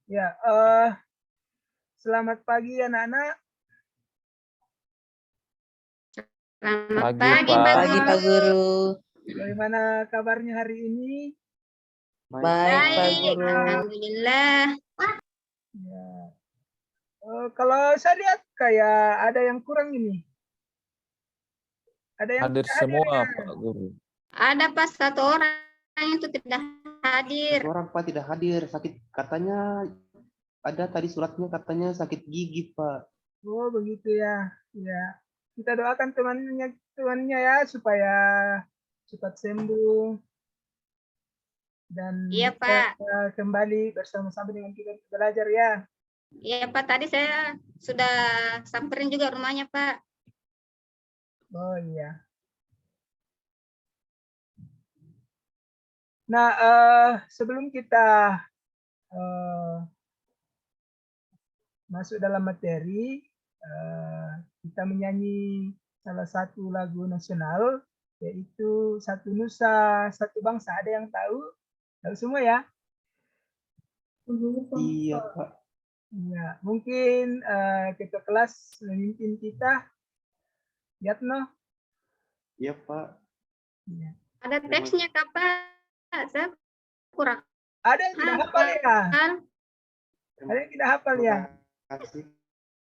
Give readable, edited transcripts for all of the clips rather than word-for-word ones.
Ya, selamat pagi anak-anak. Selamat Pagi, pagi, Pak. Pak Pagi, Pak Guru. Bagaimana kabarnya hari ini? Baik, Pak Baik, Guru. alhamdulillah. Ya. Kalau saya lihat kayak ada yang kurang ini. Ada yang Hadir tidak hadir semua, ya? Pak Guru. Ada pas satu orang itu tidak hadir. Satu orang Pak tidak hadir, sakit katanya ada tadi suratnya katanya sakit gigi Pak. Oh, begitu ya. Ya. Kita doakan temannya ya supaya cepat sembuh dan Iya, bisa Pak. kembali bersama-sama dengan kita belajar ya. Iya, Pak. Tadi saya sudah samperin juga rumahnya, Pak. Oh iya. Nah, sebelum kita masuk dalam materi, kita menyanyi salah satu lagu nasional, yaitu Satu Nusa, Satu Bangsa. Ada yang tahu? Tahu semua ya? Iya Pak. Ya, mungkin ketua kelas memimpin kita, Yatno. Iya Pak. Ya. Ada teksnya, Kak, Pak. Saya kurang Ada yang tidak hafal ya? hafal. Ada yang tidak hafal ya? Terima kasih.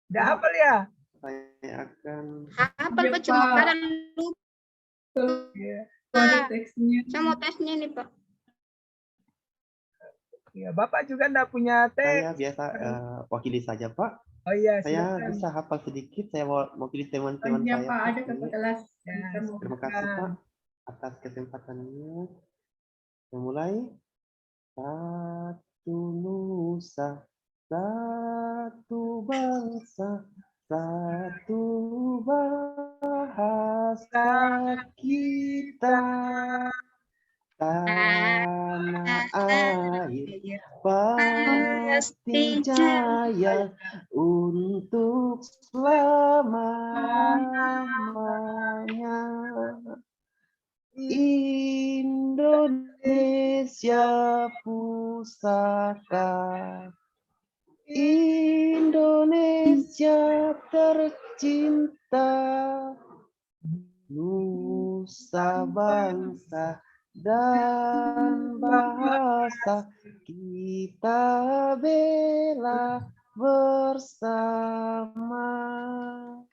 Tidak hafal ya? Saya akan Hafal, Pak. Cuma kadang lupa. Ya. Saya mau tesnya nih, Pak. Ya, Bapak juga enggak punya saya teks. biasa wakili saja Pak. Oh iya, Saya silakan. bisa hafal sedikit, saya wakili teman-teman saya. Pak, ada Ini. kelas. Ya, Terima kasih Pak atas kesempatannya. Kita mulai. Satu nusa, satu bangsa, satu bahasa kita. Tanah air pasti jaya untuk selamanya. Indonesia pusaka, Indonesia tercinta, nusa bangsa dan bahasa kita bela bersama.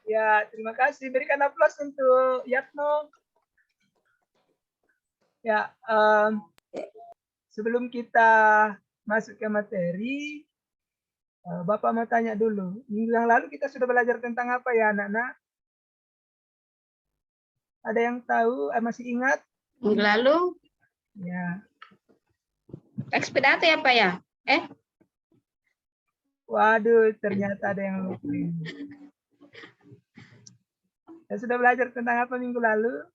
Ya, terima kasih. Berikan aplaus untuk Yatno. Ya, sebelum kita masuk ke materi, Bapak mau tanya dulu. Minggu yang lalu kita sudah belajar tentang apa ya, anak-anak? Ada yang tahu? Masih ingat? Minggu lalu, Ya. teks pidato ya, Pak ya? Waduh, ternyata ada yang lupa ini. Ya, sudah belajar tentang apa minggu lalu?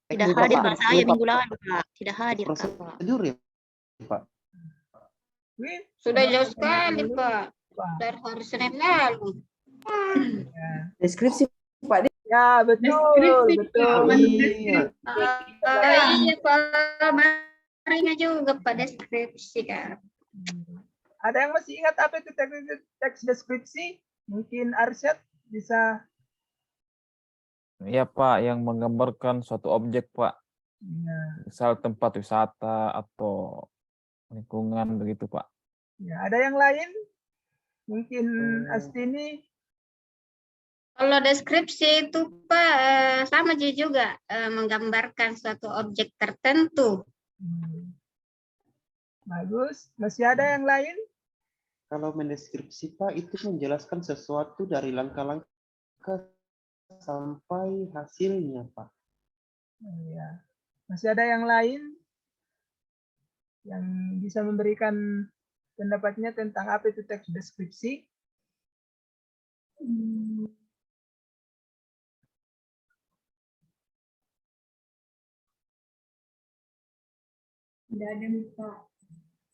Tidak hadir Pak saya minggu lalu, Pak. Tidak hadir, Pak. Prosedur ya, Pak. Wih, Sudah jauh sekali, dulu. Pak. Wah, Dari hari Senin lalu. ya. Deskripsi, Pak. Ya, betul, betul. Iya. Iya, Pak. Marinya juga, Pak, deskripsi, kan. Ada yang masih ingat apa itu teks deskripsi? Mungkin Arsyad bisa. Ya, Pak, yang menggambarkan suatu objek, Pak. Ya, Misal tempat wisata atau lingkungan begitu, Pak. ya. Ada yang lain? Mungkin Astini. Kalau deskripsi itu, Pak, sama juga menggambarkan suatu objek tertentu. Bagus. Masih ada yang lain? Kalau mendeskripsi Pak itu menjelaskan sesuatu dari langkah-langkah sampai hasilnya Pak. Ya. Masih ada yang lain yang bisa memberikan pendapatnya tentang apa itu teks deskripsi? Tidak ada, Pak.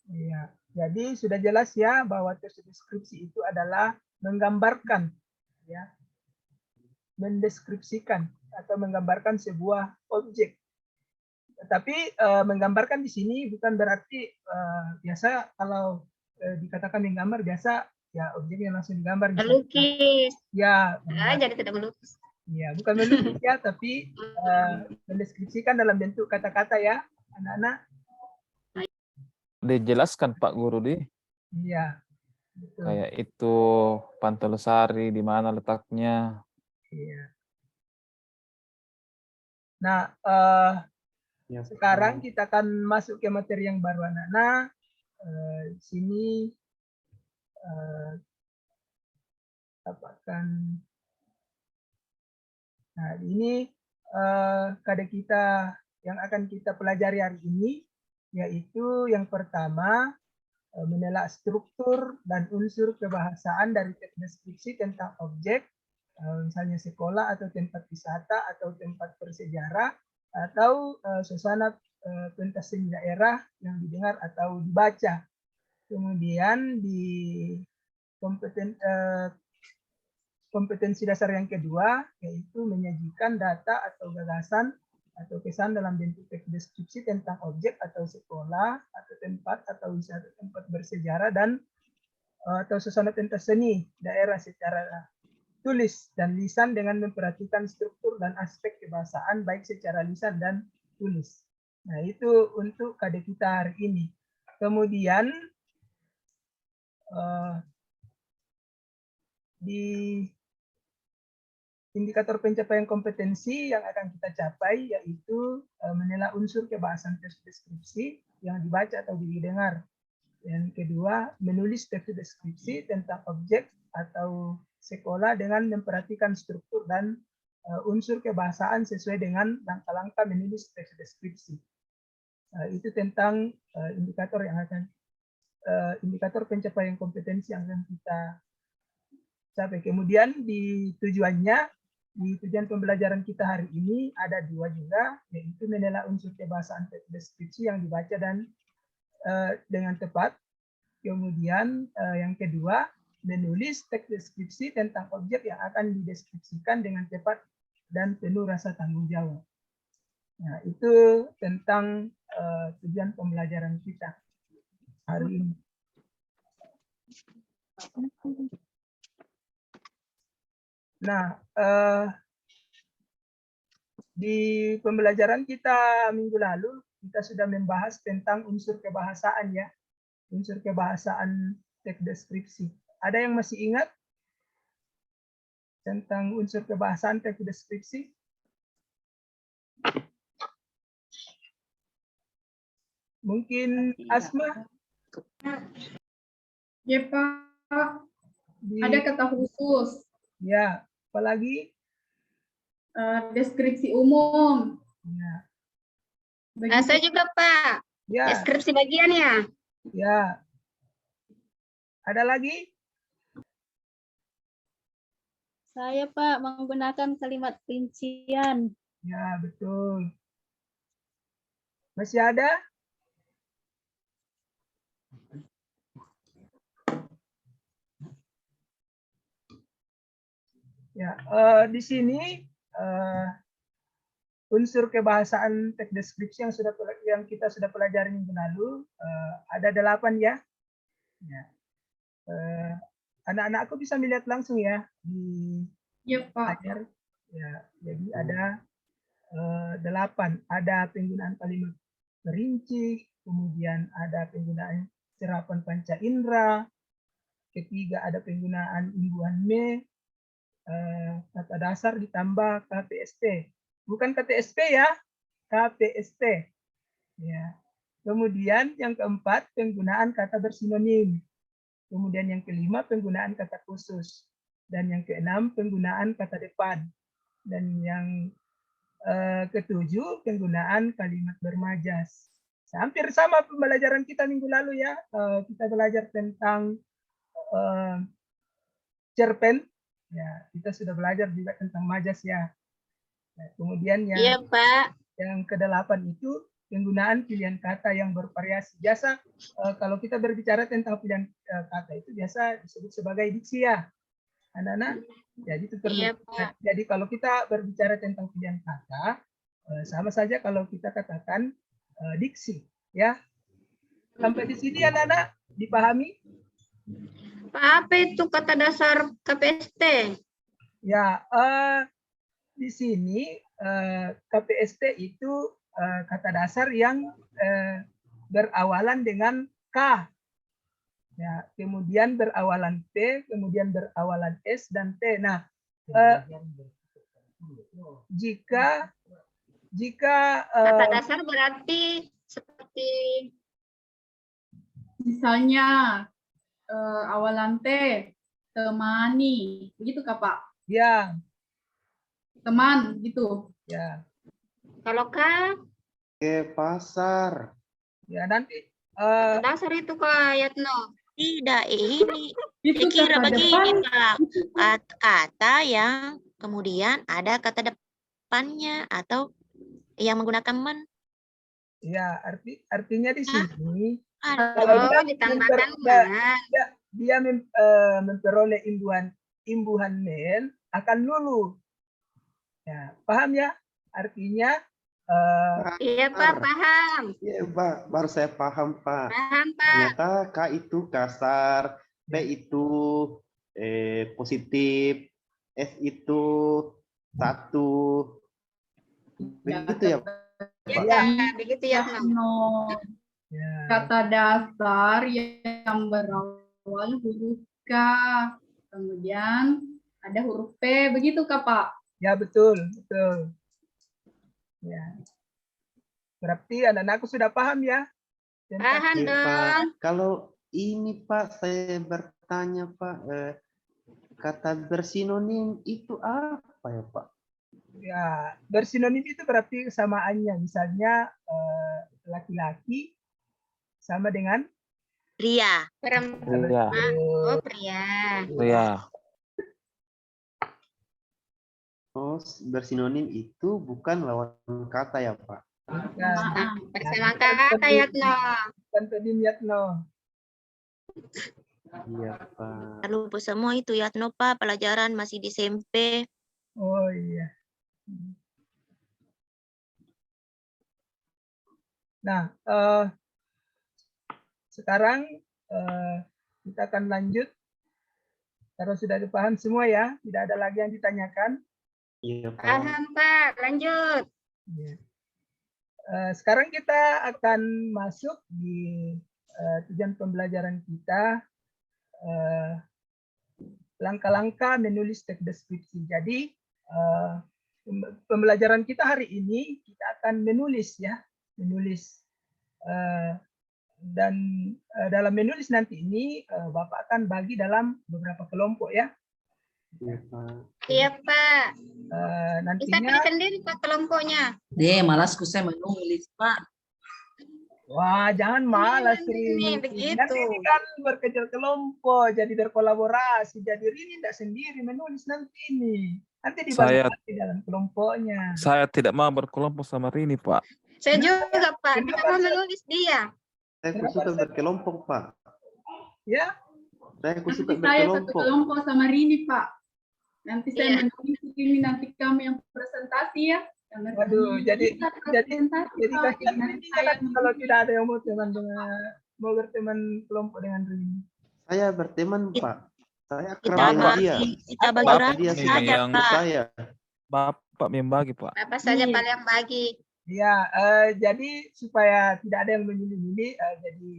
Iya. Jadi sudah jelas ya bahwa teks deskripsi itu adalah menggambarkan, ya, mendeskripsikan atau menggambarkan sebuah objek. Tapi menggambarkan di sini bukan berarti biasa kalau dikatakan menggambar biasa ya objeknya langsung digambar misalnya. Melukis. Ya, Jadi tidak melukis. ya bukan melukis ya, tapi mendeskripsikan dalam bentuk kata-kata ya, anak-anak. Dijelaskan Pak Guru di Iya, betul. kayak itu Pantai Losari di mana letaknya. Iya. Nah, Ya, sekarang kita akan masuk ke materi yang baru anak-anak. Di sini dapatkan. Nah, ini kade kita yang akan kita pelajari hari ini, yaitu yang pertama menelaah struktur dan unsur kebahasaan dari teks deskripsi tentang objek, misalnya sekolah atau tempat wisata atau tempat bersejarah atau suasana pentas seni daerah yang didengar atau dibaca. Kemudian di kompetensi dasar yang kedua yaitu menyajikan data atau gagasan atau kesan dalam bentuk teks deskripsi tentang objek atau sekolah atau tempat atau wisata tempat bersejarah dan atau suasana pentas seni daerah secara tulis dan lisan dengan memperhatikan struktur dan aspek kebahasaan baik secara lisan dan tulis. Nah, itu untuk KD kita hari ini. Kemudian di indikator pencapaian kompetensi yang akan kita capai yaitu menelaah unsur kebahasan teks deskripsi yang dibaca atau didengar. Yang kedua, menulis teks deskripsi tentang objek atau sekolah dengan memperhatikan struktur dan unsur kebahasaan sesuai dengan langkah-langkah menulis teks deskripsi. Itu tentang indikator yang akan indikator pencapaian kompetensi yang akan kita capai. Kemudian di tujuannya, di tujuan pembelajaran kita hari ini ada dua juga, yaitu menelaah unsur kebahasaan teks deskripsi yang dibaca dan dengan tepat. Kemudian yang kedua, menulis teks deskripsi tentang objek yang akan dideskripsikan dengan tepat dan penuh rasa tanggung jawab. Nah, itu tentang tujuan pembelajaran kita hari ini. Nah, di pembelajaran kita minggu lalu, kita sudah membahas tentang unsur kebahasaan ya. Unsur kebahasaan teks deskripsi. Ada yang masih ingat tentang unsur kebahasaan teks deskripsi? Mungkin Asma? Ya Pak, ada kata khusus. Ya, apalagi? Deskripsi umum. Ya. Saya juga Pak. Ya. Deskripsi bagiannya. Ya. Ada lagi? Saya Pak menggunakan kalimat rincian. Ya, betul. Masih ada? Ya, di sini unsur kebahasaan teks deskripsi yang kita sudah pelajari minggu lalu ada 8 ya. Ya. Anak-anakku bisa melihat langsung ya di layar. Ya, jadi ada 8. Ada penggunaan kalimat perinci, kemudian ada penggunaan serapan panca indera, ketiga ada penggunaan imbuhan me, kata dasar ditambah KPST. Bukan KTSP ya, KPST. Ya. Kemudian yang keempat, penggunaan kata bersinonim. Kemudian yang kelima, penggunaan kata khusus. Dan yang keenam, penggunaan kata depan. Dan yang ketujuh, penggunaan kalimat bermajas. Hampir sama pembelajaran kita minggu lalu ya. Kita belajar tentang cerpen. Ya, kita sudah belajar juga tentang majas ya. Nah, kemudian yang Pak. Yang ke-8 itu penggunaan pilihan kata yang bervariasi. Biasa kalau kita berbicara tentang pilihan kata itu biasa disebut sebagai diksi ya, anak-anak. Jadi itu perlu. Jadi kalau kita berbicara tentang pilihan kata, Sama saja kalau kita katakan diksi, ya. Sampai di sini anak-anak dipahami? Pak, apa itu kata dasar KPST? Ya, di sini KPST itu kata dasar yang berawalan dengan K. Ya, kemudian berawalan P, kemudian berawalan S dan T. Nah, jika Kata dasar berarti seperti Misalnya awalan T, temani, begitu Kak Pak? ya, Teman, gitu. ya, kalau K, Ke pasar. ya nanti kata dasar itu Kak Yatno. Tidak, ini Itu dikira kata begini, depan. Pak. Kata yang kemudian ada kata depannya atau yang menggunakan men. ya artinya di sini Ada. kalau dia Oh, ditambahkan memper- man. dia memperoleh imbuhan men akan lulu. Ya, paham ya? Artinya Iya Pak, paham. Iya, Pak. Baru saya paham, Pak. Paham Pak. Ternyata K itu kasar, P itu positif, S itu satu. Begitu ya, Ya Pak? Kak, begitu Yatno. No. ya, Kata dasar yang berawal huruf K. Kemudian ada huruf P, begitu Kak Pak? ya betul, betul. Ya. Berarti anak-anakku sudah paham ya? Tentang- Paham Oke, Pak. dong. Kalau ini Pak, saya bertanya Pak, kata bersinonim itu apa ya Pak? Ya, bersinonim itu berarti kesamaannya. Misalnya laki-laki sama dengan Ria. Perempuan. Iya, Oh, pria. iya. Oh, bersinonim itu bukan lawan kata ya Pak? bukan, Nah, bersama kata Yatno. bukan tadi Yatno. Iya Pak. Lupa semua itu ya, Pak. Pelajaran masih di SMP. Oh iya. Nah, sekarang kita akan lanjut. Kalau sudah dipaham semua ya, tidak ada lagi yang ditanyakan. Iya Pak. Paham Pak, lanjut. Ya. Sekarang kita akan masuk di tujuan pembelajaran kita, langkah-langkah menulis teks deskripsi. Jadi pembelajaran kita hari ini kita akan menulis ya, menulis dan dalam menulis nanti ini Bapak akan bagi dalam beberapa kelompok ya. Iya Pak. Iya Pak. Bisa Nantinya pilih sendiri Pak kelompoknya. Malasku saya menulis, Pak. wah jangan malas Ini Rini. begitu. Nanti ini kan berkecil kelompok, jadi berkolaborasi. Jadi Rini tidak sendiri menulis nanti ini. Nanti dibagi Saya- di dalam kelompoknya. Saya tidak mau berkelompok sama Rini, Pak. Saya juga Pak, Kenapa, tidak mau Sir? menulis dia. Saya suka berkelompok Pak. Ya, Saya Nanti suka saya satu berkelompok. kelompok sama Rini Pak. Nanti saya Iya. menulis ini, nanti kamu yang presentasi ya. Karena waduh, Rini jadi bisa presentasi, jadi Pak. kasihan Nanti Rini saya kan kalau tidak ada yang mau berteman kelompok dengan Rini. Saya berteman Pak. Saya Kita akrab dengan Bapak- dia. kita bagi Bapak rata Dia ini saja, yang- ke Pak. saya. Bapak membagi, Pak. Apa saja Iya. Pak yang bagi. Ya, jadi supaya tidak ada yang menyelidiki, jadi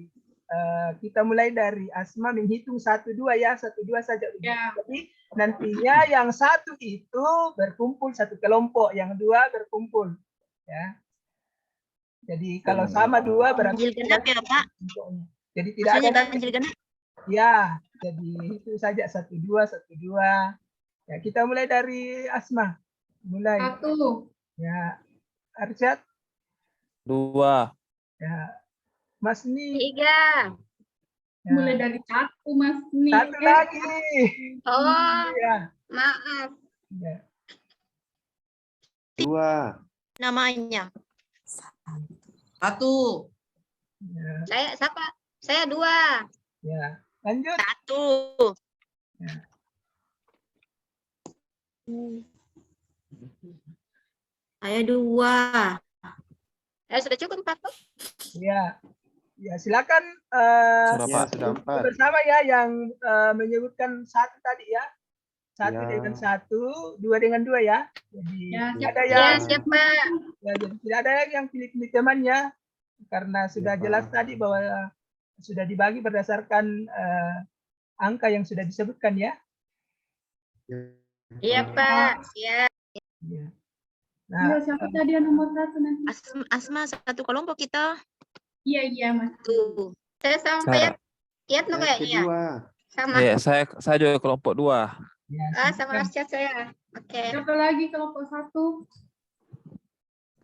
kita mulai dari Asma menghitung 1-2 ya, 1-2 saja. Ya. Jadi nantinya yang satu itu berkumpul satu kelompok, yang dua berkumpul, ya. Jadi kalau sama dua berarti Ganjil genap ya, Pak. kelompoknya. Jadi tidak Maksudnya ada ganjil genap. ya. Jadi itu saja 1-2, 1-2. Ya kita mulai dari Asma, mulai satu. ya. Arsyad, 2. ya. Mas Ni, 3. ya. Mulai dari satu Mas Ni. Satu lagi. Oh, Ya, maaf. ya. 2. Namanya. 1. Ya, Saya siapa? Saya 2. ya. Lanjut. 1. Saya 2. Sudah cukup 4 Pak? Ya, ya silakan Sudah, Ya, Pak. sudah 4. bersama ya yang menyebutkan 1 tadi ya. 1 Ya. dengan 1, 2 dengan 2 ya. Jadi Ya, tidak ada Ya, yang siap Pak. ya, jadi tidak ada yang pilih-pilih temannya karena sudah Pak. jelas tadi bahwa sudah dibagi berdasarkan angka yang sudah disebutkan ya. Iya Pak. Siap. Ya. Iya, Nah, siapa tadi yang nomor 1 nanti? Asma satu kelompok kita. Iya, Mas. Tuh. Saya sama Pak Yat no Saya kayaknya. kedua. Sama. Iya, saya juga kelompok 2. ya, Sama silakan. Arsyad saya. Oke. Siapa lagi kelompok 1?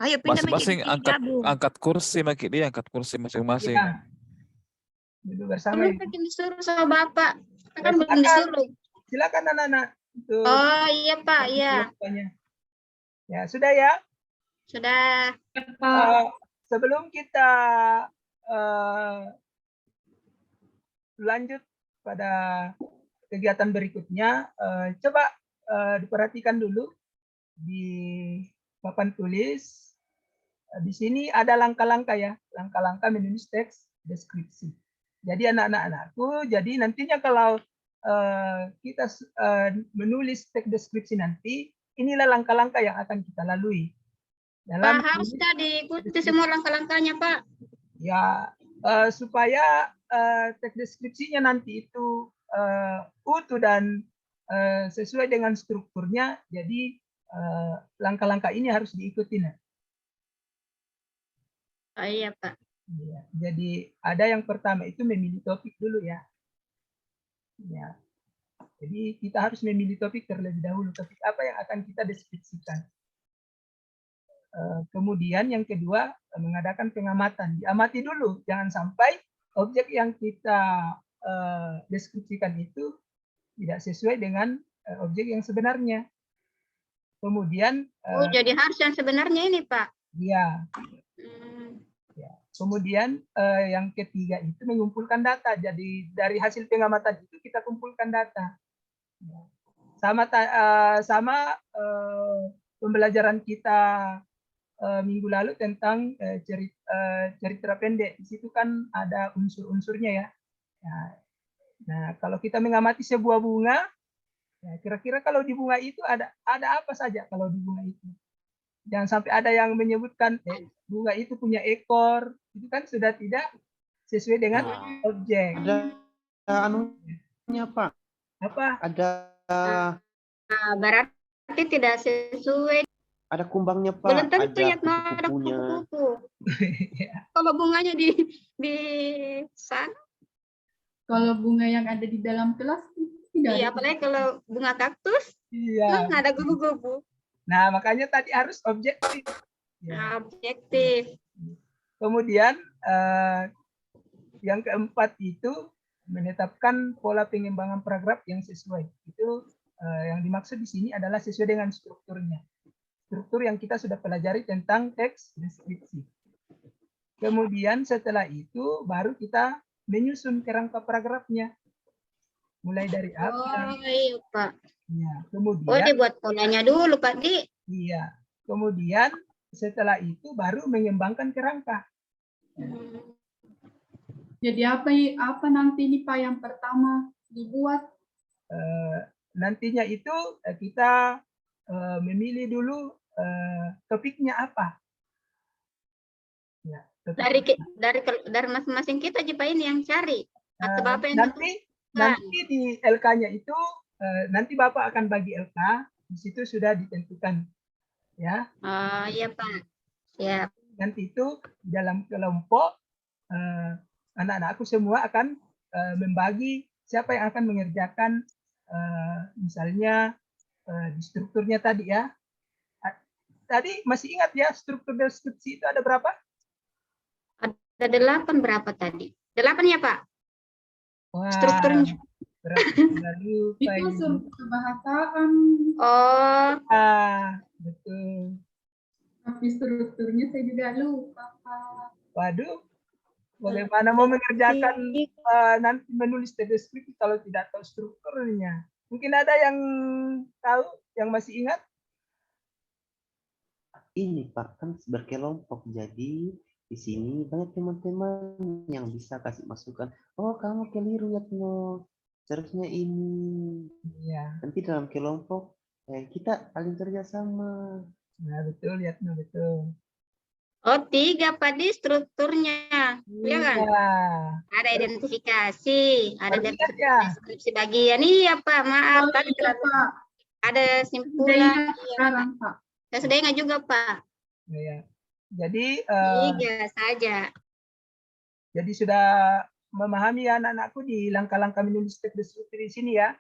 Ayo pindah Masing-masing Maki, gabung. angkat kursi, Maki, dia angkat kursi masing-masing. Ya. Duduk bersama Belum ini. bikin disuruh sama Bapak. Kan belum Silakan. disuruh. Silakan anak-anak untuk Oh iya Pak, iya. kelompoknya. Ya, sudah ya. Sudah. Pak. Sebelum kita lanjut pada kegiatan berikutnya, coba diperhatikan dulu di papan tulis. Di sini ada langkah-langkah ya, langkah-langkah menulis teks deskripsi. Jadi anak-anakku, jadi nantinya kalau kita menulis teks deskripsi nanti, inilah langkah-langkah yang akan kita lalui. Pak, harus diikuti semua langkah-langkahnya Pak. Ya, supaya teks deskripsinya nanti itu utuh dan sesuai dengan strukturnya, jadi langkah-langkah ini harus diikuti. Oh iya Pak. Ya, jadi ada yang pertama itu memilih topik dulu ya. Ya. Jadi kita harus memilih topik terlebih dahulu. Topik apa yang akan kita deskripsikan. Kemudian yang kedua mengadakan pengamatan. Diamati dulu, jangan sampai objek yang kita deskripsikan itu tidak sesuai dengan objek yang sebenarnya. Kemudian Jadi harus yang sebenarnya ini Pak. ya. Kemudian yang ketiga itu mengumpulkan data. Jadi dari hasil pengamatan itu kita kumpulkan data. Sama pembelajaran kita minggu lalu tentang cerita pendek. Di situ kan ada unsur-unsurnya ya. Nah, kalau kita mengamati sebuah bunga, ya, kira-kira kalau di bunga itu ada apa saja kalau di bunga itu? Jangan sampai ada yang menyebutkan bunga itu punya ekor, itu kan sudah tidak sesuai dengan objek. Ada anunya Pak. Apa? Ada Berarti tidak sesuai. ada kumbangnya Pak. Belum tentu ya Ada ada kupu-kupunya. kupu-kupu. Kalau bunganya di sana. Kalau bunga yang ada di dalam kelas tidak Iya, ada. apalagi kalau bunga kaktus, Iya. ada kupu-kupu. Nah, makanya tadi harus objektif. Ya. Objektif. Kemudian yang keempat itu menetapkan pola pengembangan paragraf yang sesuai. Itu yang dimaksud di sini adalah sesuai dengan strukturnya. Struktur yang kita sudah pelajari tentang teks deskripsi. Kemudian setelah itu baru kita menyusun kerangka paragrafnya. Mulai dari apa? Oh iya Pak. Ya, kemudian Dibuat polanya dulu Pak Di. iya. Kemudian setelah itu baru mengembangkan kerangka. Jadi apa nanti ini Pak yang pertama dibuat? Nantinya itu kita memilih dulu topiknya apa. Ya, Dari masing-masing kita Pak ini yang cari. Atau Bapak yang nanti di LK-nya itu nanti Bapak akan bagi LK, di situ sudah ditentukan. Ya. Oh iya Pak. Siap. Nanti itu dalam kelompok anak-anakku semua akan membagi siapa yang akan mengerjakan misalnya di strukturnya tadi ya. Tadi masih ingat ya struktur deskripsi itu ada berapa? Ada 8 berapa tadi? 8 ya Pak? Wah, strukturnya. Lalu Itu struktur kebahasaan. Oh. Betul. Tapi strukturnya saya juga lupa Pak. Waduh, bagaimana mau mengerjakan nanti menulis deskripsi kalau tidak tahu strukturnya? Mungkin ada yang tahu, yang masih ingat? ini Pak, kan berkelompok. Jadi di sini banyak teman-teman yang bisa kasih masukan. Oh, kamu keliru ya, Tino. Seharusnya ini. Iya, Nanti dalam kelompok kita saling kerjasama. nah betul ya, nah, betul. Oh, 3 Pak di strukturnya. Iya kan? Iya, Ada identifikasi, ada baru lihat ya. deskripsi bagian. Iya Pak, maaf Oh tadi iya, terlalu Pak. ada Sudah simpulan. ingat Iya, sekarang, Pak. saya sudah ingat juga Pak. Iya. Jadi 3 saja. jadi sudah memahami ya anak-anakku di langkah-langkah menulis teks deskripsi di sini ya.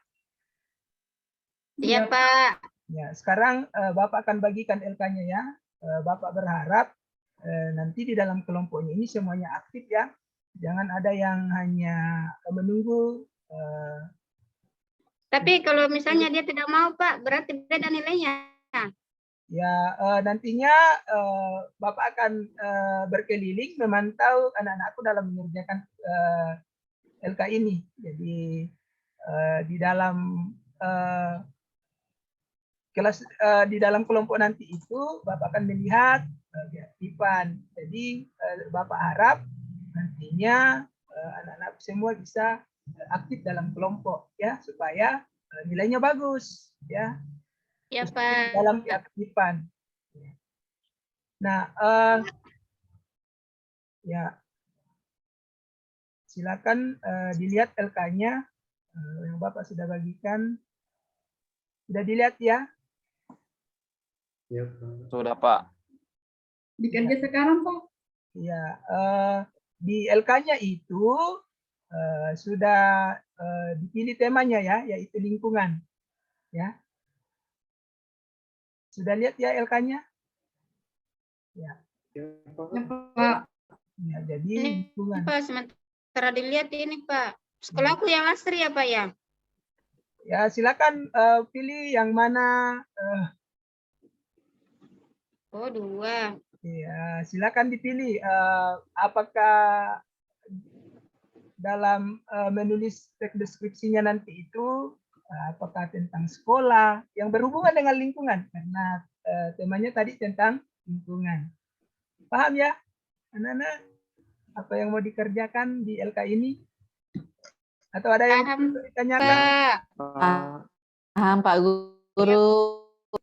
Iya Pak. Ya, sekarang Bapak akan bagikan LK-nya ya. Bapak berharap nanti di dalam kelompoknya ini semuanya aktif ya. Jangan ada yang hanya menunggu. Tapi kalau misalnya dia tidak mau Pak, berarti beda nilainya. Ya, nantinya Bapak akan berkeliling memantau anak-anakku dalam mengerjakan LK ini. Jadi di dalam kelas di dalam kelompok nanti itu Bapak akan melihat keaktifan. Jadi Bapak harap nantinya anak-anak semua bisa aktif dalam kelompok ya supaya nilainya bagus ya. Ya Khususnya Pak. di dalam keaktifan. Nah, ya silakan dilihat LK-nya yang Bapak sudah bagikan. Sudah dilihat ya? Ya, Pak. Sudah, Pak. Dikerja sekarang, Pak. Ya, di LK-nya itu sudah dipilih temanya ya, yaitu lingkungan. Ya, sudah lihat ya LK-nya? Ya. Ya, Pak. Ya, Pak. Ya, jadi Ini lingkungan. Pak, sementara dilihat ini Pak. Sekolahku yang asri ya Pak ya? Ya, silakan pilih yang mana. Oh, 2. Ya, silakan dipilih apakah dalam menulis teks deskripsinya nanti itu apakah tentang sekolah yang berhubungan dengan lingkungan karena temanya tadi tentang lingkungan. Paham ya, anak-anak? Apa yang mau dikerjakan di LK ini? Atau ada yang Paham, perlu ditanyakan? Pak. Pak. Paham Pak Guru.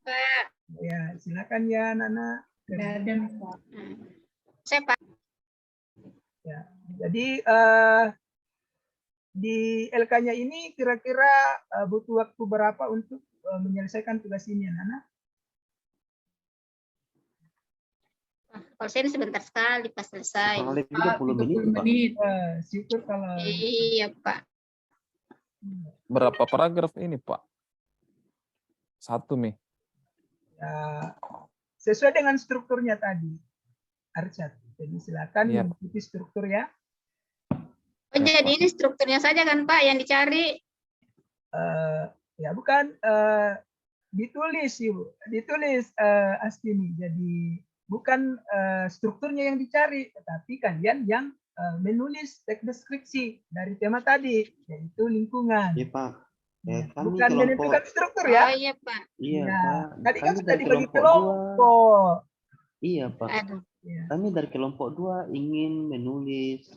Pak. Ya, silakan ya anak-anak. Tidak ada, Pak. Saya Pak. Ya, jadi di LK-nya ini kira-kira butuh waktu berapa untuk menyelesaikan tugas ini, anak-anak? Kalau saya ini sebentar sekali pas selesai. Kurang lebih Pak, 30 menit, 30 Pak. menit. Syukur kalau Iya Pak. Berapa paragraf ini, Pak? 1, Mi. ya, sesuai dengan strukturnya tadi, Arsyad. Jadi silakan Iya. mengikuti struktur ya. Oh, jadi ini strukturnya saja kan Pak yang dicari? Ya bukan ditulis Ibu, ditulis Astini. Jadi bukan strukturnya yang dicari, tetapi kalian yang menulis teks deskripsi dari tema tadi, yaitu lingkungan. Iya, Pak. Kami Bukan menentukan kelompok. struktur Oh ya. iya Pak. Iya, Ya, Pak. tadi kan Kami sudah dari dibagi kelompok 2. kelompok. Iya, Pak. Aduh. Ya. Kami dari kelompok 2 ingin menulis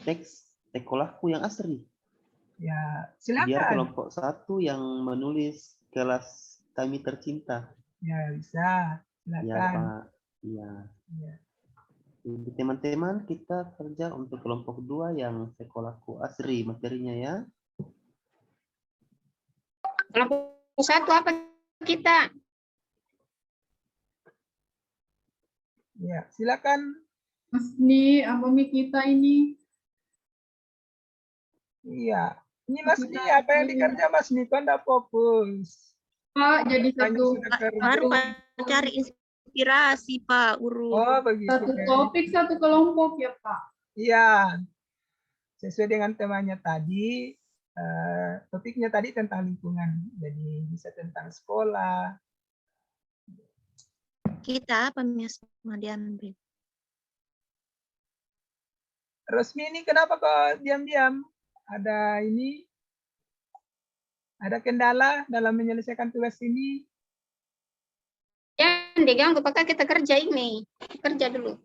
teks sekolahku yang asri. Ya, Biar silakan. kelompok 1 yang menulis kelas kami tercinta. Ya, bisa. Ya, Silakan. Pak. Iya. Ya. Jadi teman-teman kita kerja untuk kelompok 2 yang sekolahku asri materinya ya. Kelompok 1 apa kita? Ya, silakan. Mas Ni, apa Mi kita ini? Iya. Ini Mas Ni, apa yang dikerja Mas Ni? Kok enggak fokus? Pak, jadi Tanya satu sudah kerja. Baru cari inspirasi Pak Guru. Oh, begitu. satu topik, satu kelompok ya, Pak. Iya. Sesuai dengan temanya tadi, topiknya tadi tentang lingkungan. Jadi bisa tentang sekolah. Kita apa Mas mau diambil? Resmi ini kenapa kok diam-diam? Ada ini? Ada kendala dalam menyelesaikan tugas ini? Yang diganggu, Pak, kita kerja ini. Kerja dulu.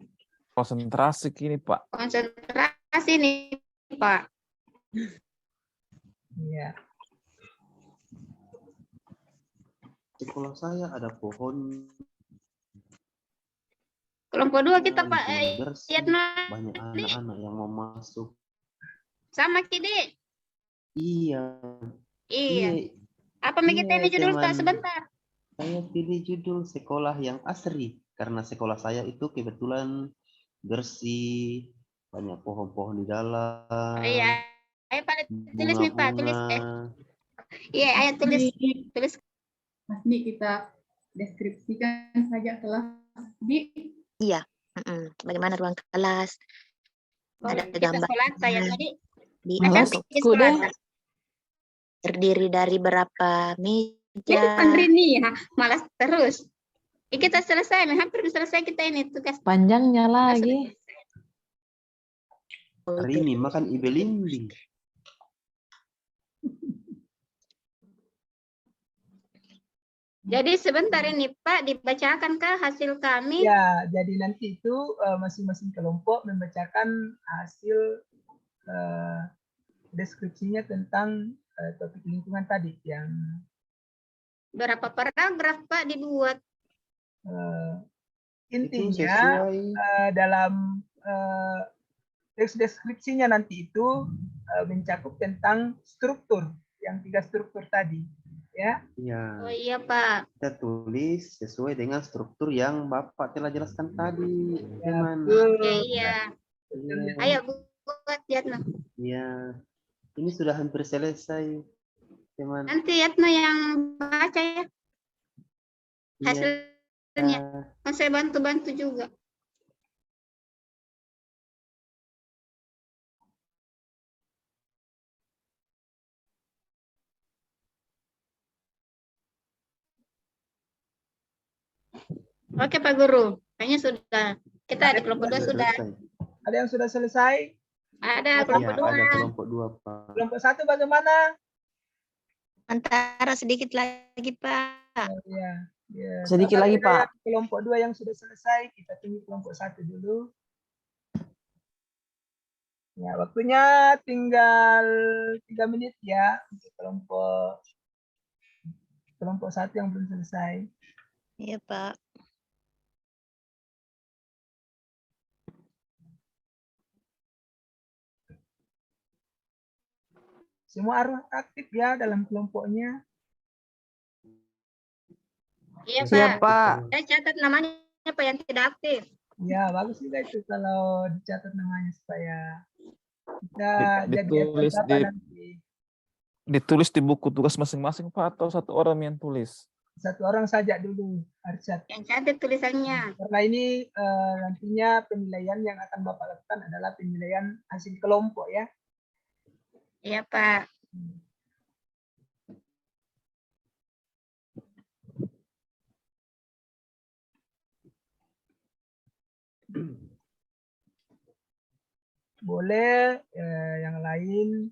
Konsentrasi kini, Pak. Konsentrasi nih, Pak. Iya. Sekolah saya ada pohon. Kelompok 2 kita, Pak. Lingkungan bersih, Yatno, banyak anak-anak yang mau masuk. sama Kide. Iya, Iya. Apa iya, kita ini judul, Pak, teman. sebentar? Saya pilih judul sekolah yang asri karena sekolah saya itu kebetulan bersih, banyak pohon-pohon di dalam, Iya. Ayo, Pak, tulis nih, Pak. Tulis. bunga-bunga. Iya, ayo tulis. Tulis. Mas Di, kita deskripsikan saja kelas Di. Iya. Bagaimana ruang kelas? Ada Kita gambar sekolah saya tadi. di Malas untuk Di ku deh. sekolah. terdiri dari berapa Ya, meja? Andrini ya, malas terus. Kita selesai, hampir selesai kita ini tugas. Panjangnya lagi. Oh, Hari ini makan ibe linding. Jadi sebentar ini Pak, dibacakankah hasil kami? Ya, jadi nanti itu masing-masing kelompok membacakan hasil deskripsinya tentang topik lingkungan tadi yang Berapa paragraf Pak dibuat? Itu intinya sesuai dalam teks deskripsinya nanti itu mencakup tentang struktur yang 3 struktur tadi, ya. Oh ya, iya Pak. kita tulis sesuai dengan struktur yang Bapak telah jelaskan tadi, teman. Oke, iya. Iya, Ayo buat Yatno. iya. Ini sudah hampir selesai, teman. Nanti Yatno yang baca ya Iya. hasilnya. Kan saya bantu-bantu juga. Oke Pak Guru, kayaknya sudah. Kita di kelompok 2 sudah. Selesai. Ada yang sudah selesai? Ada Iya, kelompok 2. ada kelompok 2, Pak. Kelompok 1 bagaimana? Antara sedikit lagi, Pak. Oh, ya. Ya. Sedikit lagi, Barangkali Pak. ada kelompok 2 yang sudah selesai, kita tunggu kelompok 1 dulu. Ya, waktunya tinggal 3 menit ya untuk kelompok 1 yang belum selesai. Iya, Pak. Semua harus aktif ya dalam kelompoknya. Iya Siap, Pak. Pak. Saya catat namanya Pak yang tidak aktif. Ya, bagus juga itu kalau dicatat namanya supaya kita jadi Ditulis berapa di nanti. ditulis di buku tugas masing-masing, Pak, atau satu orang yang tulis? 1 orang saja dulu harus catat. Yang catat tulisannya. Karena ini nantinya penilaian yang akan Bapak lakukan adalah penilaian hasil kelompok ya. Iya Pak. Boleh yang lain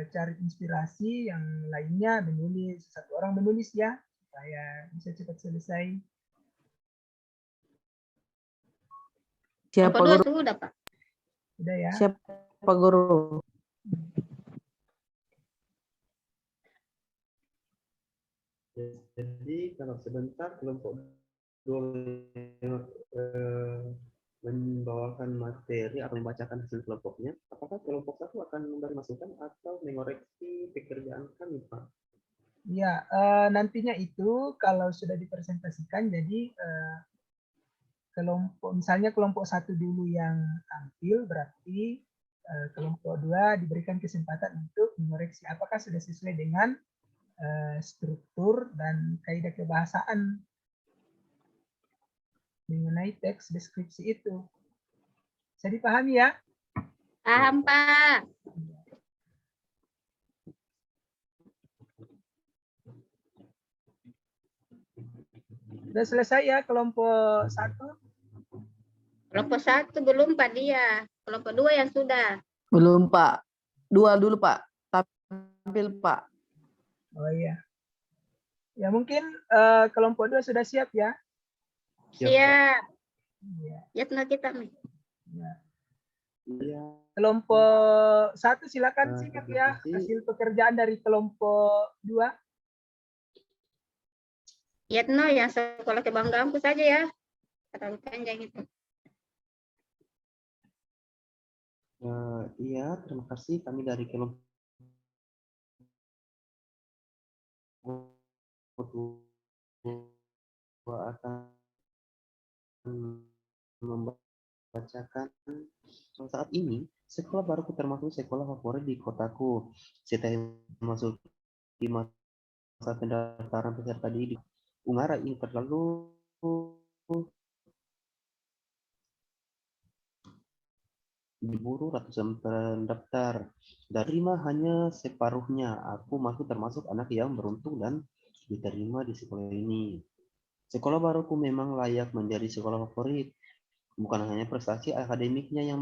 cari inspirasi, yang lainnya menulis, 1 orang menulis ya supaya bisa cepat selesai. Siap, Kelompok Pak 2 Guru. sudah Pak. Udah ya. Siap, Pak Guru. Jadi kalau sebentar kelompok 2 membawakan materi atau membacakan hasil kelompoknya, apakah kelompok 1 akan memberi masukan atau mengoreksi pekerjaan kami, Pak? Ya, nantinya itu kalau sudah dipresentasikan, jadi misalnya kelompok 1 dulu yang tampil, berarti kelompok 2 diberikan kesempatan untuk mengoreksi apakah sudah sesuai dengan struktur dan kaidah kebahasaan mengenai teks deskripsi itu. Bisa dipahami ya? Paham Pak. Sudah selesai ya kelompok 1? Kelompok 1 belum Pak dia. Kelompok 2 yang sudah. Belum, Pak. 2 dulu, Pak. Tampil, Pak. Oh iya. Ya mungkin kelompok 2 sudah siap ya. Siap. Iya. Yatno kita nih. Ya. Iya. Kelompok 1 silakan Nah, simak terima ya kasih. hasil pekerjaan dari kelompok 2. Yatno yang sekolah kebanggaanku saja ya. Terlalu panjang itu. Iya, terima kasih. Kami dari kelompok 2 akan membacakan saat ini sekolah baruku termasuk sekolah favorit di kotaku. Setelah memasuki masa pendaftaran peserta didik, Ungaran ini terlalu diburu ratusan pendaftar. Diterima hanya separuhnya. Aku masuk termasuk anak yang beruntung dan diterima di sekolah ini. Sekolah baruku memang layak menjadi sekolah favorit. Bukan hanya prestasi akademiknya yang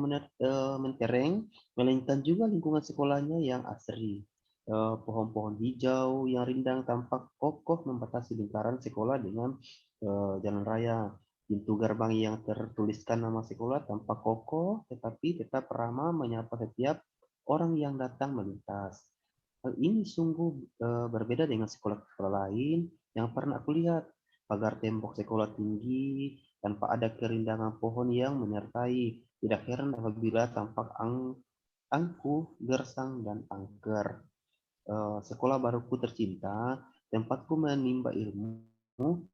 mentereng, melainkan juga lingkungan sekolahnya yang asri. Pohon-pohon hijau yang rindang tampak kokoh membatasi lingkaran sekolah dengan jalan raya. Pintu gerbang yang tertuliskan nama sekolah tampak kokoh, tetapi tetap ramah menyapa setiap orang yang datang melintas. Hal ini sungguh berbeda dengan sekolah-sekolah lain yang pernah aku lihat. Pagar tembok sekolah tinggi, tanpa ada kerindangan pohon yang menyertai. Tidak heran apabila tampak angkuh, gersang, dan angker. Sekolah baruku tercinta, tempatku menimba ilmu,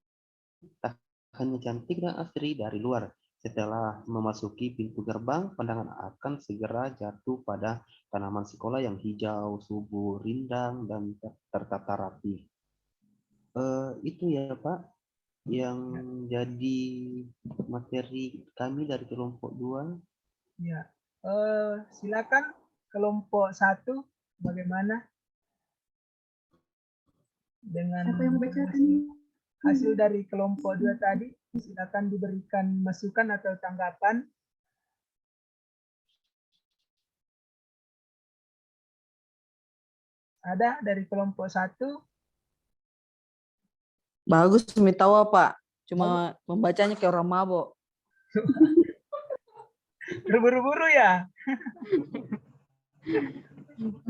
tak hanya cantik dan asri dari luar. Setelah memasuki pintu gerbang, pandangan akan segera jatuh pada tanaman sekolah yang hijau, subur, rindang, dan tertata rapi. Itu ya Pak, yang jadi materi kami dari kelompok 2. Ya. Silakan kelompok 1 bagaimana dengan Siapa yang membacakan? hasil dari kelompok 2 tadi? Silakan diberikan masukan atau tanggapan. Ada dari kelompok 1? Bagus tahu Pak. Cuma membacanya kayak orang mabok. Berburu-buru ya?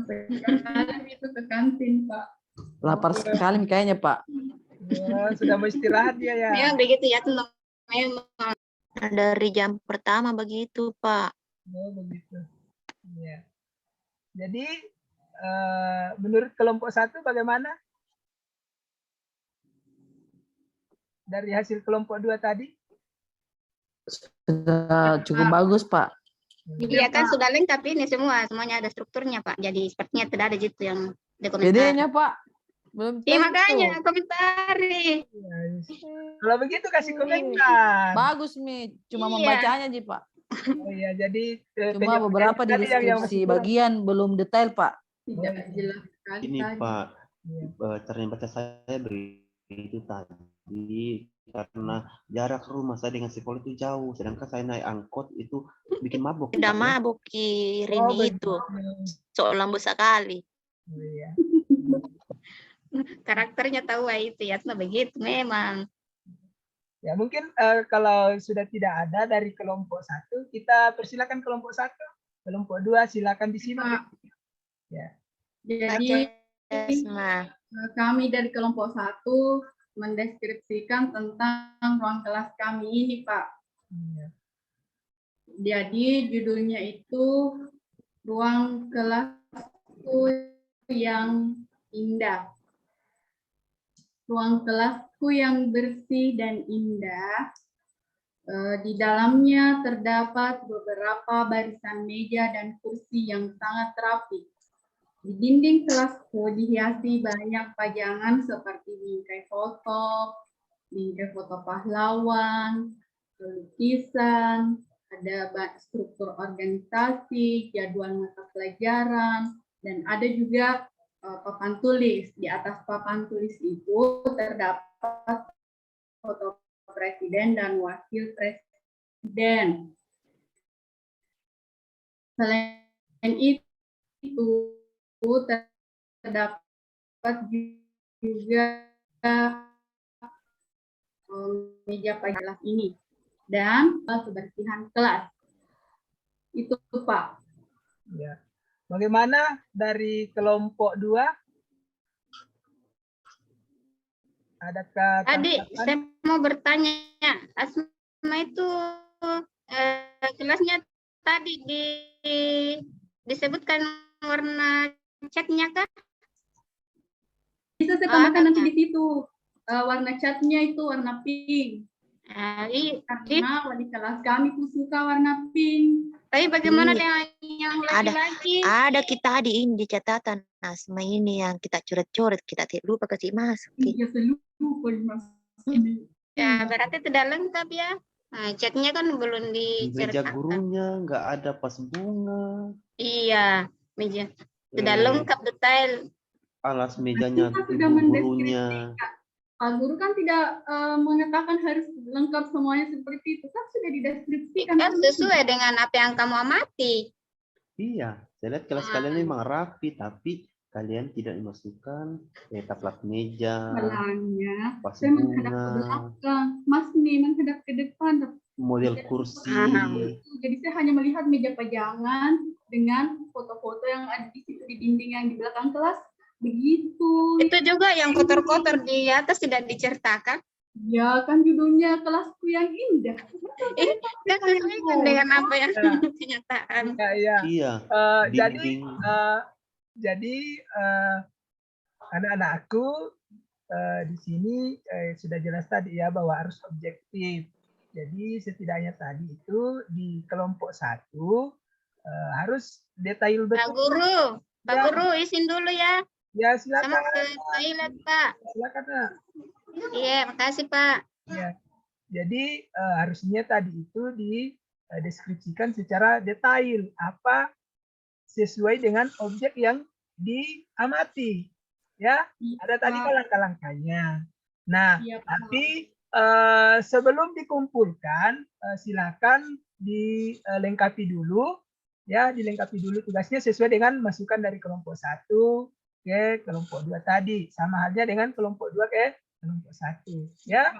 Sekarang itu ke kantin, Pak. Lapar sekali kayaknya Pak. Sudah mau istirahat dia ya? Memang begitu Yatno. Memang. Dari jam pertama begitu, Pak. Oh, begitu. Ya. Jadi, menurut kelompok 1 bagaimana? Dari hasil kelompok 2 tadi? Sudah cukup bagus Pak. Iya kan sudah lengkap ini semua. Semuanya ada strukturnya Pak. Jadi sepertinya tidak ada gitu yang dokumentasi. Gedenya Pak. Belum Iya tentu. makanya komentari. Ya, kalau begitu kasih komentar. Bagus Mi. Cuma Iya. membacanya Ji Pak. Oh iya, jadi Cuma beberapa di tadi yang deskripsi masih kurang. bagian belum detail Pak. Tidak jelas sekali Ini tadi. Pak, Iya. cara baca saya begitu tadi karena jarak rumah saya dengan sekolah itu jauh, sedangkan saya naik angkot itu bikin mabuk. Udah Pak, ya. mabuk Rini itu. So lambu sekali. Oh, iya. Karakternya tahu itu Yatno begitu memang. Ya mungkin kalau sudah tidak ada dari kelompok 1, kita persilakan kelompok 1. Kelompok 2 silakan disimak. Ya. Jadi Nah, kami dari kelompok 1 mendeskripsikan tentang ruang kelas kami ini, Pak. Iya. Jadi judulnya itu ruang kelasku yang indah. Ruang kelasku yang bersih dan indah. Di dalamnya terdapat beberapa barisan meja dan kursi yang sangat rapi. Di dinding kelasku dihiasi banyak pajangan seperti bingkai foto pahlawan, lukisan, ada struktur organisasi, jadwal mata pelajaran, dan ada juga papan tulis. Di atas papan tulis itu terdapat foto presiden dan wakil presiden. Selain itu terdapat juga meja pada kelas ini dan kebersihan kelas. Itu Pak. Ya. Bagaimana dari kelompok 2? Adakah Tadi tanggapan? saya mau bertanya, Asma itu kelasnya tadi disebutkan warna catnya kah? Bisa saya tambahkan nanti di situ. Warna catnya itu warna pink. Karena wali kelas kami suka warna pink. Tapi bagaimana Iya. dengan yang laki-laki? Ada kita di ini di catatan Asma ini yang kita coret-coret, kita tidak lupa kasih masuk. Iya, lupa dimasukin. Ya, berarti tidak lengkap ya. Nah, catnya kan belum Di meja diceritakan. gurunya nggak ada pas bunga. Iya, meja. Tidak Eh, lengkap detail. Alas mejanya Kita sudah ibu gurunya. mendeskripsikan. Pak Guru kan tidak mengatakan harus lengkap semuanya seperti itu. Kan sudah dideskripsikan. Kan sesuai dengan apa yang kamu amati. Iya, saya lihat kelas kalian memang rapi, tapi kalian tidak dimasukkan plat meja, Malangnya, pas saya menghadap ke bunga, belakang. Mas nih menghadap ke depan. model kursi. Jadi saya hanya melihat meja pajangan dengan foto-foto yang ada di situ di dinding yang di belakang kelas. Begitu. Itu juga yang kotor-kotor di atas tidak diceritakan. Ya kan judulnya kelasku yang indah. Kan sesuai kan dengan apa yang Ya. kenyataan. Ya. Iya, Jadi dinding. Anak-anak aku di sini sudah jelas tadi ya bahwa harus objektif. Jadi setidaknya tadi itu di kelompok 1 harus detail Pak betul. Guru, Pak Ya. Guru izin dulu ya. Ya Sama silakan, ke toilet, Pak. silakan Nak. Iya, makasih, Pak. Ya. Jadi harusnya tadi itu dideskripsikan secara detail apa sesuai dengan objek yang diamati. Ya, ada tadi langkah-langkahnya. Nah, Iya, Pak. tapi sebelum dikumpulkan silakan dilengkapi dulu ya, dilengkapi dulu tugasnya sesuai dengan masukan dari kelompok 1 ke kelompok 2 tadi, sama halnya dengan kelompok 2 ke kelompok 1 ya.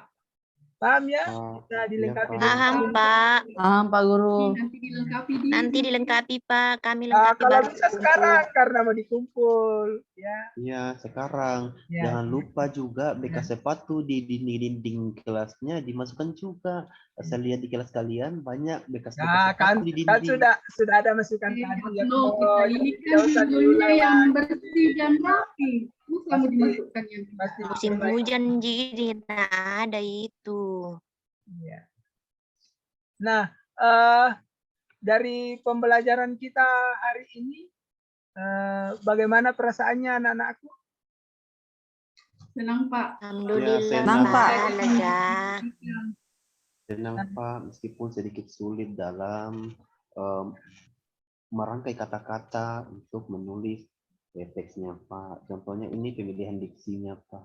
Paham ya? Kita dilengkapi Iya, dulu. Paham, Pak. Paham, Pak Guru. Nanti dilengkapi di Nanti dilengkapi, Pak. Kami lengkapi Kalau baru bisa sekarang karena mau dikumpul ya. Iya, sekarang. Ya. Jangan lupa juga bekas sepatu di dinding kelasnya dimasukkan juga. Saya lihat di kelas kalian banyak bekas Nah, sepatu di kan dinding. sudah ada masukan tadi ya. No, kita ini kan Tidak usah judulnya diulang yang lagi. bersih dan rapi. Kamu dimasukkan yang Pasti musim diperbaiki. hujan jadi tidak ada itu. Iya. Nah, dari pembelajaran kita hari ini, bagaimana perasaannya anak-anakku? senang Pak. Alhamdulillah, senang, Pak. lega. Senang Pak, meskipun sedikit sulit dalam merangkai kata-kata untuk menulis teksnya Pak. Contohnya ini pemilihan diksinya Pak.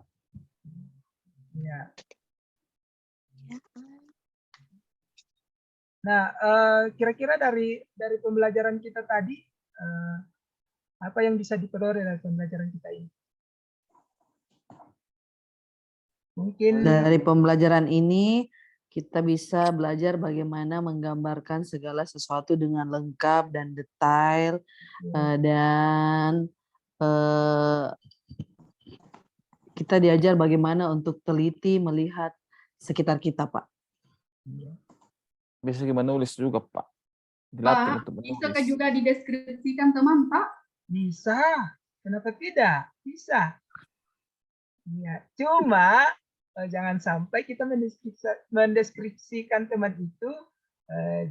Ya. Nah, kira-kira dari pembelajaran kita tadi, apa yang bisa diperoleh dari pembelajaran kita ini? Mungkin Dari pembelajaran ini kita bisa belajar bagaimana menggambarkan segala sesuatu dengan lengkap dan detail dan kita diajar bagaimana untuk teliti melihat sekitar kita, Pak. Bisa gimana nulis juga, Pak. Dilatih Pak, untuk bisakah menulis. juga dideskripsikan teman Pak? bisa, kenapa tidak? Bisa. Ya, cuma jangan sampai kita mendeskripsikan teman itu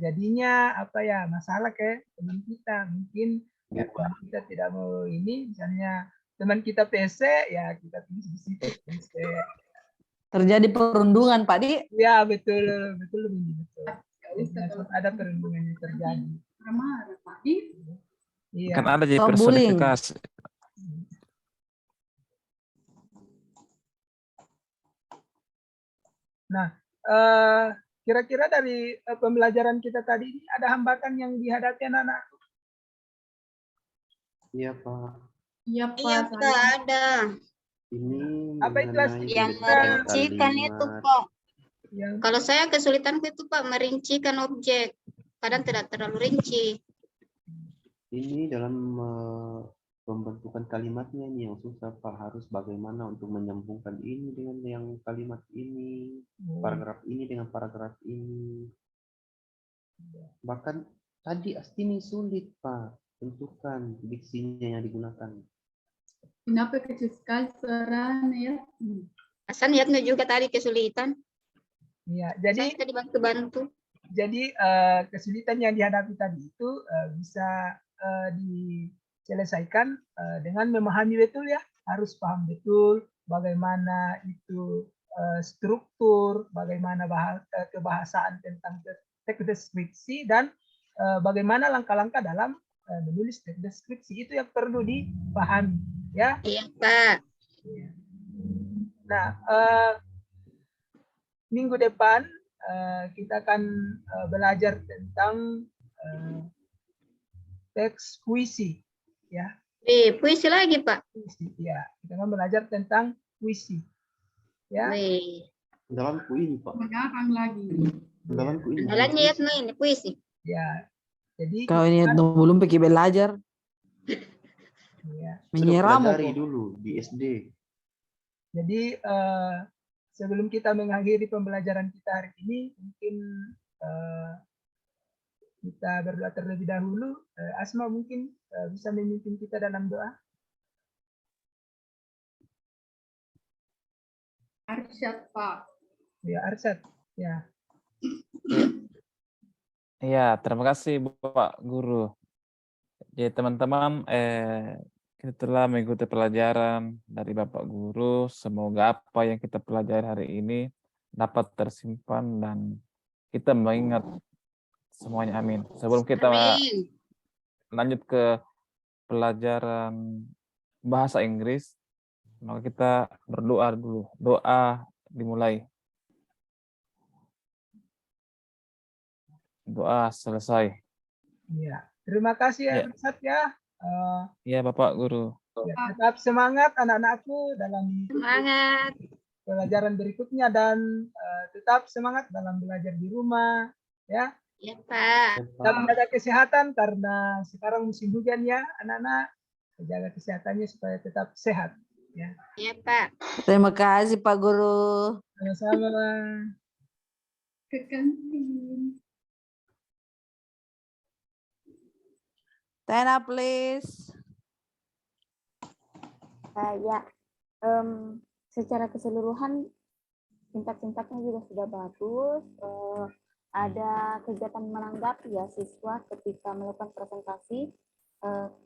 jadinya apa ya masalah ke teman kita. Mungkin ya, teman kita tidak mau ini, misalnya teman kita PC, ya kita tulis di situ PC. Terjadi perundungan, Pak Di. Ya betul betul. Ada perundungan yang terjadi. Marah Pak. Iya. Kan ada jadi Atau bullying. personifikasi. Nah, kira-kira dari pembelajaran kita tadi ini ada hambatan yang dihadapi anak-anak? Iya Pak. Iya Iya, Pak. Pak, ada. Ini Apa itu mengenai Yang Kita- merincikan itu, Pak. Yang Kalau saya kesulitan itu Pak merincikan objek. Kadang tidak terlalu rinci. Ini dalam pembentukan kalimatnya ini yang susah Pak, harus bagaimana untuk menyambungkan ini dengan yang kalimat ini, paragraf ini dengan paragraf ini. Bahkan tadi Astini sulit Pak, tentukan diksinya yang digunakan. Kenapa kecil sekali suaranya ya? Hasan lihatnya juga tadi kesulitan. ya, Saya tadi bantu-bantu. jadi kesulitan yang dihadapi tadi itu bisa diselesaikan dengan memahami betul ya, harus paham betul bagaimana itu struktur, bagaimana kebahasaan tentang teks deskripsi, dan bagaimana langkah-langkah dalam menulis teks deskripsi, itu yang perlu dipahami ya. Iya Pak. Nah, minggu depan kita akan belajar tentang teks puisi, ya. Puisi lagi Pak. Puisi, ya. Kita akan belajar tentang puisi, ya. Dalamku ini Pak, Mengarang lagi. dalamku ini. Andalannya ya ini puisi. Ya. Jadi Kau ini belum pergi belajar. ya. Menyerang Pelajari dulu di SD. Jadi sebelum kita mengakhiri pembelajaran kita hari ini, mungkin kita berdoa terlebih dahulu. Asma mungkin bisa memimpin kita dalam doa. Arsyad Pak. Ya, Arsyad. Ya. Iya, terima kasih Bapak Guru. Jadi teman-teman, kita telah mengikuti pelajaran dari Bapak Guru. Semoga apa yang kita pelajari hari ini dapat tersimpan dan kita mengingat semuanya. Amin. Sebelum kita Amin. lanjut ke pelajaran bahasa Inggris, maka kita berdoa dulu. Doa dimulai. Doa selesai. Ya. Terima kasih ya, Ya. Arsyad ya. Iya, Bapak Guru. Ya, tetap semangat anak-anakku dalam Semangat. pelajaran berikutnya, dan tetap semangat dalam belajar di rumah ya. Ya Pak. Tetap jaga kesehatan karena sekarang musim hujan ya, anak-anak. Jaga kesehatannya supaya tetap sehat ya. Ya Pak. Terima kasih Pak Guru. Sama-sama. Ke kantin. Stand up please. Ya, secara keseluruhan singkat-singkatnya juga sudah bagus. Ada kegiatan menanggapi ya siswa ketika melakukan presentasi.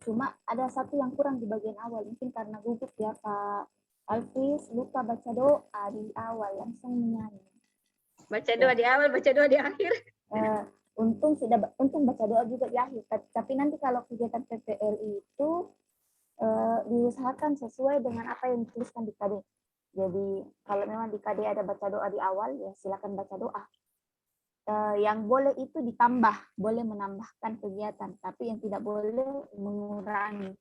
Cuma ada satu yang kurang di bagian awal, mungkin karena gugup ya Pak Alfis, lupa baca doa di awal, langsung menyanyi. Baca doa di awal, baca doa di akhir. Untung baca doa juga di akhir. Tapi nanti kalau kegiatan PPL itu diusahakan sesuai dengan apa yang dituliskan di KD. Jadi kalau memang di KD ada baca doa di awal, ya silakan baca doa. Yang boleh itu ditambah, boleh menambahkan kegiatan, tapi yang tidak boleh mengurangi.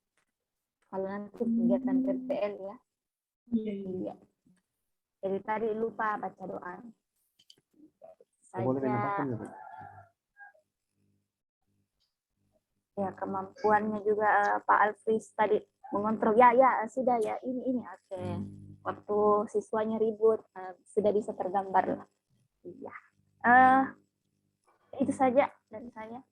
Kalau nanti kegiatan PPL ya. Iya. Jadi tadi lupa baca doa. Boleh menambahkan ya, Bu? Ya, kemampuannya juga Pak Alfis tadi mengontrol. Ya sudah ya, ini oke. Waktu siswanya ribut sudah bisa tergambar lah. Iya. Itu saja dari saya.